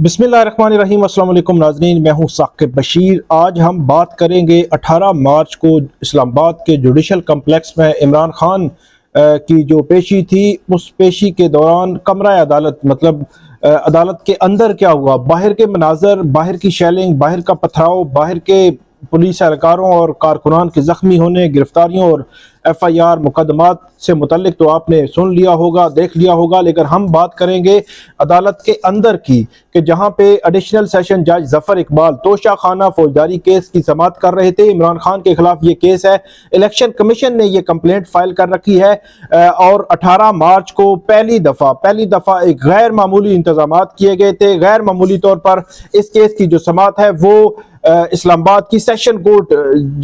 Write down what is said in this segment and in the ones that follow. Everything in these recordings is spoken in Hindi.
बिस्मिल्लाहिर्रहमानिर्रहीम। अस्सलाम वालेकुम नाज़रीन, मैं हूं साकिब बशीर। आज हम बात करेंगे 18 मार्च को इस्लामाबाद के जुडिशल कम्प्लेक्स में इमरान खान की जो पेशी थी, उस पेशी के दौरान कमरा अदालत मतलब अदालत के अंदर क्या हुआ, बाहर के मनाजर, बाहर की शेलिंग, बाहर का पथराव, बाहर के पुलिस एहलकारों और कारकुनान के ज़ख्मी होने, गिरफ्तारियों और FIR मुकदमात से मुतल्लिक तो आपने सुन लिया होगा, देख लिया होगा। लेकिन हम बात करेंगे अदालत के अंदर की, कि जहां पे एडिशनल सेशन जज जफर इकबाल तोशा खाना फौजदारी केस की समाअत कर रहे थे। इमरान खान के खिलाफ ये केस है, इलेक्शन कमीशन ने ये कंप्लेंट फाइल कर रखी है और 18 मार्च को पहली दफ़ा एक गैर मामूली इंतजामात किए गए थे। गैर मामूली तौर पर इस केस की जो समाअत है वो इस्लामाबाद की सेशन कोर्ट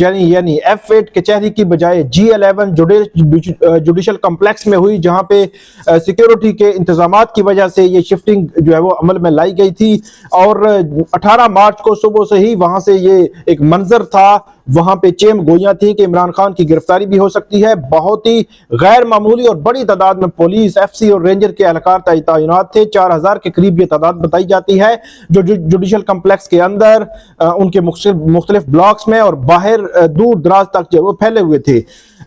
यानी F8 कचहरी की बजाय G11 जुडिशल कम्प्लेक्स में हुई, जहां पे सिक्योरिटी के इंतजामात की वजह से ये शिफ्टिंग जो है वो अमल में लाई गई थी। और 18 मार्च को सुबह से ही वहां से ये एक मंजर था, वहां पे चेम गोइयां थी कि इमरान खान की गिरफ्तारी भी हो सकती है। बहुत ही गैर मामूली और बड़ी तादाद में पुलिस, FC और रेंजर के एहलकार तैनात थे। 4000 के करीब ये तादाद बताई जाती है, जो जुडिशल कम्प्लेक्स के अंदर उनके मुख्तलिफ ब्लॉक्स में और बाहर दूर दराज तक जो वो फैले हुए थे।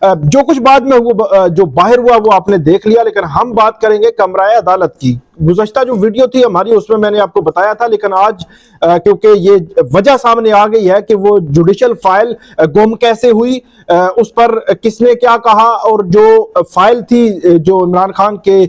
जो कुछ बाद में हुआ, जो बाहर हुआ वो आपने देख लिया। लेकिन हम बात करेंगे कमराए अदालत की। गुज़श्ता जो वीडियो थी हमारी, उसमें मैंने आपको बताया था, लेकिन आज क्योंकि ये वजह सामने आ गई है कि वो जुडिशल फाइल गुम कैसे हुई, उस पर किसने क्या कहा, और जो फाइल थी, जो इमरान खान के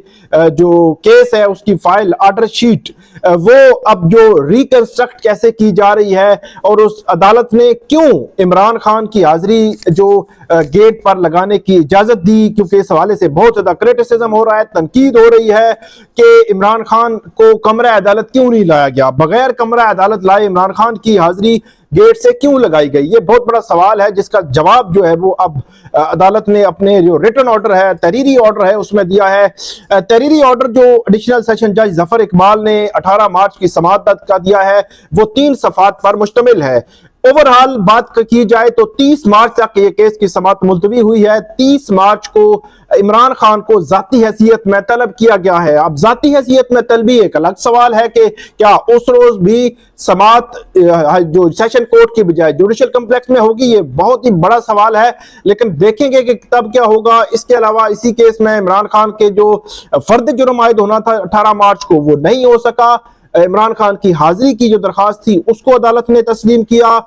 जो केस है उसकी फाइल ऑर्डर शीट, वो अब जो रिकंस्ट्रक्ट कैसे की जा रही है, और उस अदालत ने क्यों इमरान खान की हाजिरी जो गेट पर लगाने की इजाजत दी, क्योंकि इस हवाले से बहुत ज्यादा क्रिटिसिज्म हो रहा है, तनकीद हो रही है कि इमरान खान को कमरा अदालत क्यों नहीं लाया गया, बगैर कमरा अदालत लाए इमरान खान की हाजिरी गेट से क्यों लगाई गई। ये बहुत बड़ा सवाल है, जिसका जवाब जो है वो अब अदालत ने अपने जो रिटन ऑर्डर है, तहरीरी ऑर्डर है, उसमें दिया है। तहरीरी ऑर्डर जो एडिशनल सेशन जज जफर इकबाल ने 18 मार्च की समाअत का दिया है, वो 3 सफ़ात पर मुश्तमिल है। ओवरऑल बात की जाए तो 30 मार्च तक ये केस की समाअत मुलतवी हुई है। 30 मार्च को इमरान खान को जाती हैसियत में तलब किया गया है। अब जाती हैसियत में तलबी एक अलग सवाल है कि क्या उस रोज भी समाअत जो सेशन कोर्ट की बजाय जुडिशल कम्प्लेक्स में होगी, ये बहुत ही बड़ा सवाल है। लेकिन देखेंगे कि तब क्या होगा। इसके अलावा इसी केस में इमरान खान के जो फर्द जुर्म आयद होना था 18 मार्च को, वो नहीं हो सका। इमरान खान की हाजिरी की जो दरखास्त थी उसको अदालत ने तस्लीम किया।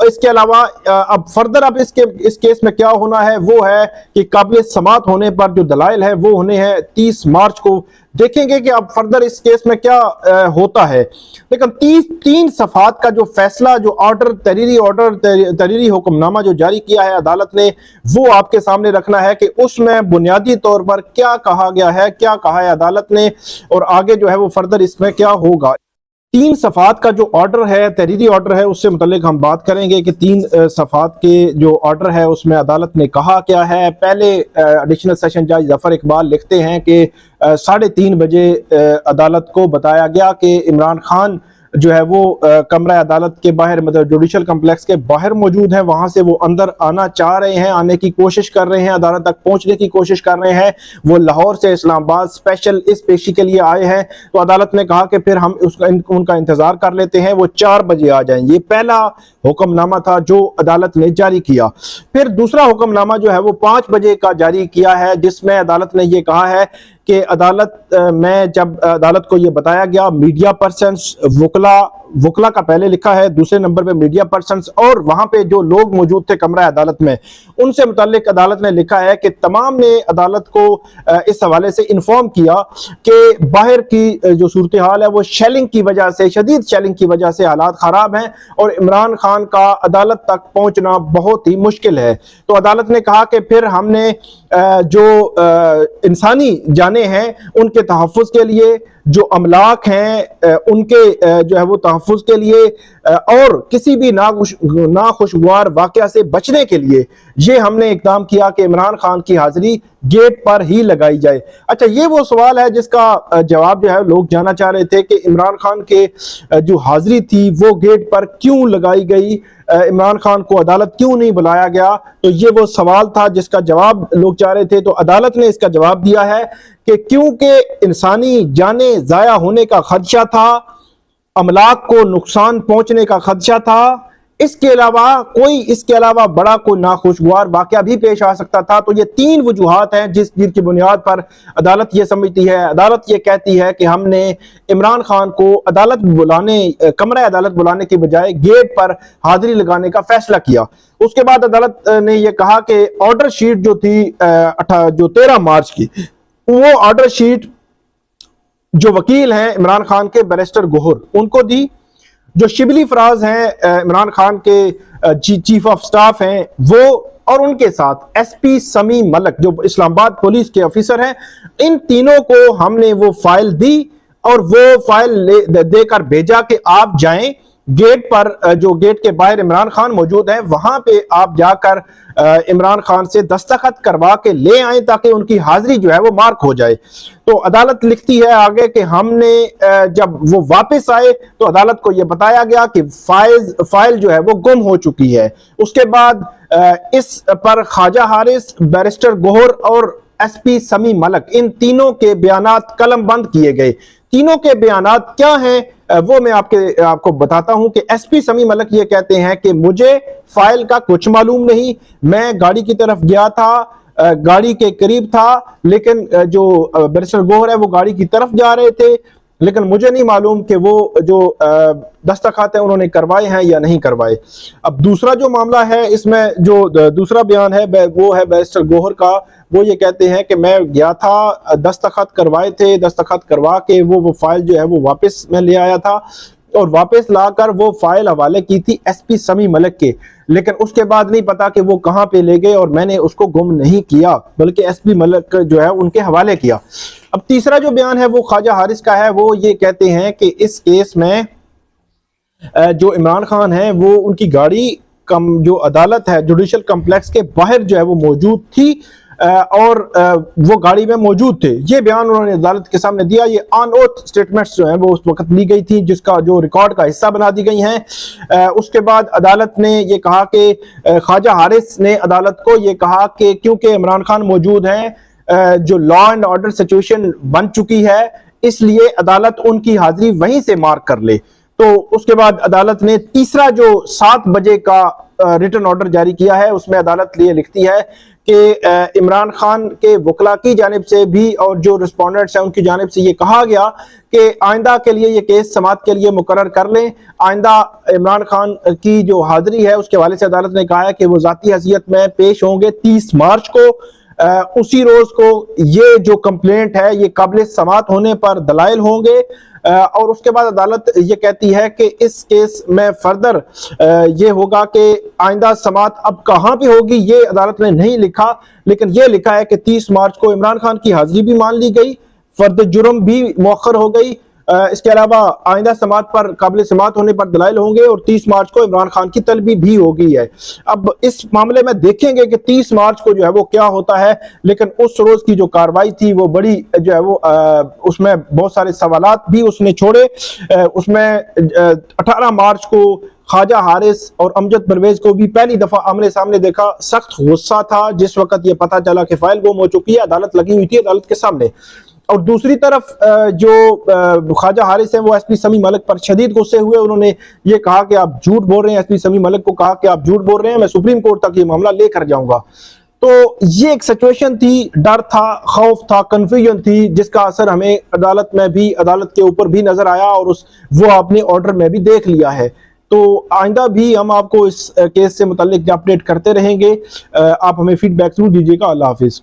इसके अलावा अब फर्दर अब इस केस में क्या होना है वो है कि काबिल समाअत होने पर जो दलाइल है वो होने हैं 30 मार्च को। देखेंगे कि अब फर्दर इस केस में क्या होता है। लेकिन 3 सफ़ात का जो फैसला, जो ऑर्डर, तहरीरी हुक्मनामा जो जारी किया है अदालत ने, वो आपके सामने रखना है कि उसमें बुनियादी तौर पर क्या कहा गया है, क्या कहा है अदालत ने, और आगे जो है वो फर्दर इसमें क्या होगा। 3 सफ़ात का जो ऑर्डर है, तहरीरी ऑर्डर है, उससे मुतल्लिक हम बात करेंगे कि 3 सफ़ात के जो ऑर्डर है उसमें अदालत ने कहा क्या है। पहले एडिशनल सेशन जज जफर इकबाल लिखते हैं कि 3:30 बजे अदालत को बताया गया कि इमरान खान जो है वो कमरा अदालत के बाहर, मतलब जुडिशल कम्प्लेक्स के बाहर मौजूद हैं। वहां से वो अंदर आना चाह रहे हैं, आने की कोशिश कर रहे हैं, अदालत तक पहुंचने की कोशिश कर रहे हैं। वो लाहौर से इस्लामाबाद स्पेशल इस पेशी के लिए आए हैं। तो अदालत ने कहा कि फिर हम उनका इंतजार कर लेते हैं, वो 4 बजे आ जाएं। ये पहला हुक्मनामा था जो अदालत ने जारी किया। फिर दूसरा हुक्मनामा जो है वो 5 बजे का जारी किया है, जिसमें अदालत ने ये कहा है कि अदालत में जब अदालत को ये बताया गया, मीडिया पर्सन्स, वकला का पहले लिखा है, दूसरे नंबर पे मीडिया पर्सन्स, और वहां पे जो लोग मौजूद थे कमरा अदालत में, उनसे मुताल्लिक अदालत ने लिखा है कि तमाम ने अदालत को इस हवाले से इन्फॉर्म किया कि बाहर की जो सूरत हाल है वो शेलिंग की वजह से, शदीद शेलिंग की वजह से हालात खराब हैं और इमरान खान का अदालत तक पहुंचना बहुत ही मुश्किल है। तो अदालत ने कहा कि फिर हमने जो इंसानी जाने हैं उनके तहफ़्फ़ुज़ के लिए, जो अमलाक हैं उनके जो है वो तहफ़्फ़ुज़ के लिए, और किसी भी नाखुशगवार वाक़या से बचने के लिए ये हमने इक़दाम किया कि इमरान खान की हाजिरी गेट पर ही लगाई जाए। अच्छा, ये वो सवाल है जिसका जवाब जो है लोग जानना चाह रहे थे कि इमरान खान के जो हाजिरी थी वो गेट पर क्यों लगाई गई, इमरान खान को अदालत क्यों नहीं बुलाया गया। तो ये वो सवाल था जिसका जवाब लोग चाह रहे थे। तो अदालत ने इसका जवाब दिया है कि क्योंकि इंसानी जाने जाया होने का खदशा था, अमलाक को नुकसान पहुंचने का खदशा था। इसके अलावा बड़ा कोई नाखुशगवार वाकया भी पेश आ सकता था। तो ये 3 वजूहात हैं जिनकी बुनियाद पर अदालत ये समझती है, अदालत ये कहती है कि हमने इमरान खान को कमरा अदालत बुलाने की बजाय गेट पर हाजिरी लगाने का फैसला किया। उसके बाद अदालत ने यह कहा कि ऑर्डर शीट जो थी जो 13 मार्च की, वो ऑर्डर शीट जो वकील हैं इमरान खान के बैरिस्टर गोहर उनको दी। जो शिबली फराज हैं इमरान खान के चीफ ऑफ स्टाफ हैं वो, और उनके साथ एसपी समी मलक जो इस्लामाबाद पुलिस के ऑफिसर हैं, इन तीनों को हमने वो फाइल दी और वो फाइल देकर भेजा कि आप जाएं गेट पर, जो गेट के बाहर इमरान खान मौजूद है वहां पे आप जाकर इमरान खान से दस्तखत करवा के ले आए ताकि उनकी हाजिरी जो है वो मार्क हो जाए। तो अदालत लिखती है आगे कि हमने जब वो वापस आए तो अदालत को यह बताया गया कि फाइल जो है वो गुम हो चुकी है। उसके बाद इस पर ख्वाजा हारिस, बैरिस्टर गोहर और एसपी समी मलक, इन तीनों के बयानात कलमबंद किए गए। तीनों के बयानात क्या हैं वो मैं आपको बताता हूं कि एसपी समी मलक ये कहते हैं कि मुझे फाइल का कुछ मालूम नहीं, मैं गाड़ी की तरफ गया था, गाड़ी के करीब था, लेकिन जो बैरिस्टर गोहर है वो गाड़ी की तरफ जा रहे थे, लेकिन मुझे नहीं मालूम कि वो जो दस्तखत है उन्होंने करवाए हैं या नहीं करवाए। अब दूसरा जो मामला है, इसमें जो दूसरा बयान है वो है बैरिस्टर गोहर का। वो ये कहते हैं कि मैं गया था, दस्तखत करवाए थे, दस्तखत करवा के वो फाइल जो है वो वापस मैं ले आया था और वापस लाकर वो फाइल हवाले की थी एसपी समी मलक के, लेकिन उसके बाद नहीं पता कि वो कहां पे ले गए और मैंने उसको गुम नहीं किया बल्कि एसपी मलक जो है उनके हवाले किया। अब तीसरा जो बयान है वो ख्वाजा हारिस का है। वो ये कहते हैं कि इस केस में जो इमरान खान है वो उनकी गाड़ी जो अदालत है जुडिशल कम्प्लेक्स के बाहर जो है वो मौजूद थी और वो गाड़ी में मौजूद थे। ये बयान उन्होंने अदालत के सामने दिया। ये ऑन ओथ स्टेटमेंट्स जो हैं वो उस वक्त ली गई थी जिसका जो रिकॉर्ड का हिस्सा बना दी गई हैं। उसके बाद अदालत ने ये कहा कि ख्वाजा हारिस ने अदालत को ये कहा कि क्योंकि इमरान खान मौजूद हैं, जो लॉ एंड ऑर्डर सिचुएशन बन चुकी है, इसलिए अदालत उनकी हाजिरी वहीं से मार्क कर ले। तो उसके बाद अदालत ने तीसरा जो 7 बजे का रिटन ऑर्डर जारी किया है उसमें अदालत ये लिखती है कि इमरान खान के वकला की जानिब से भी और जो रिस्पोंडेंट्स हैं उनकी जानिब से ये कहा गया कि आइंदा के लिए ये केस समाअत के लिए मुकर्रर कर लें। आइंदा इमरान खान की जो हाजिरी है उसके हवाले से अदालत ने कहा है कि वो ज़ाती हैसियत में पेश होंगे 30 मार्च को। उसी रोज को ये जो कंप्लेंट है ये काबिल समाअत होने पर दलाइल होंगे। और उसके बाद अदालत ये कहती है कि इस केस में फर्दर ये होगा कि आइंदा समाअत अब कहां पे होगी ये अदालत ने नहीं लिखा, लेकिन ये लिखा है कि 30 मार्च को इमरान खान की हाजिरी भी मान ली गई, फर्द जुर्म भी मौखर हो गई। इसके अलावा आइंदा समाअत पर काबिल समाअत होने पर दलाइल होंगे और 30 मार्च को इमरान खान की तलबी भी हो गई है। अब इस मामले में देखेंगे कि 30 मार्च को जो है वो क्या होता है, लेकिन उस रोज की जो कार्रवाई थी वो बड़ी जो है वो उसमें बहुत सारे सवालात भी उसने छोड़े। उसमें 18 मार्च को ख्वाजा हारिस और अमजद परवेज को भी पहली दफा आमने सामने देखा। सख्त गुस्सा था जिस वक्त ये पता चला कि फाइल गुम हो चुकी है, अदालत लगी हुई थी अदालत के सामने। और दूसरी तरफ जो ख्वाजा हारिस हैं वो एसपी समी मलक पर शदीद गुस्से हुए। उन्होंने ये कहा कि आप झूठ बोल रहे हैं, एसपी समी मलक को कहा कि आप झूठ बोल रहे हैं, मैं सुप्रीम कोर्ट तक ये मामला लेकर जाऊंगा। तो ये एक सिचुएशन थी, डर था, खौफ था, कंफ्यूजन थी, जिसका असर हमें अदालत में भी, अदालत के ऊपर भी नजर आया और वो आपने ऑर्डर में भी देख लिया है। तो आइंदा भी हम आपको इस केस से मुताल्लिक अपडेट करते रहेंगे। आप हमें फीडबैक जरूर दीजिएगा। अल्लाह हाफिज।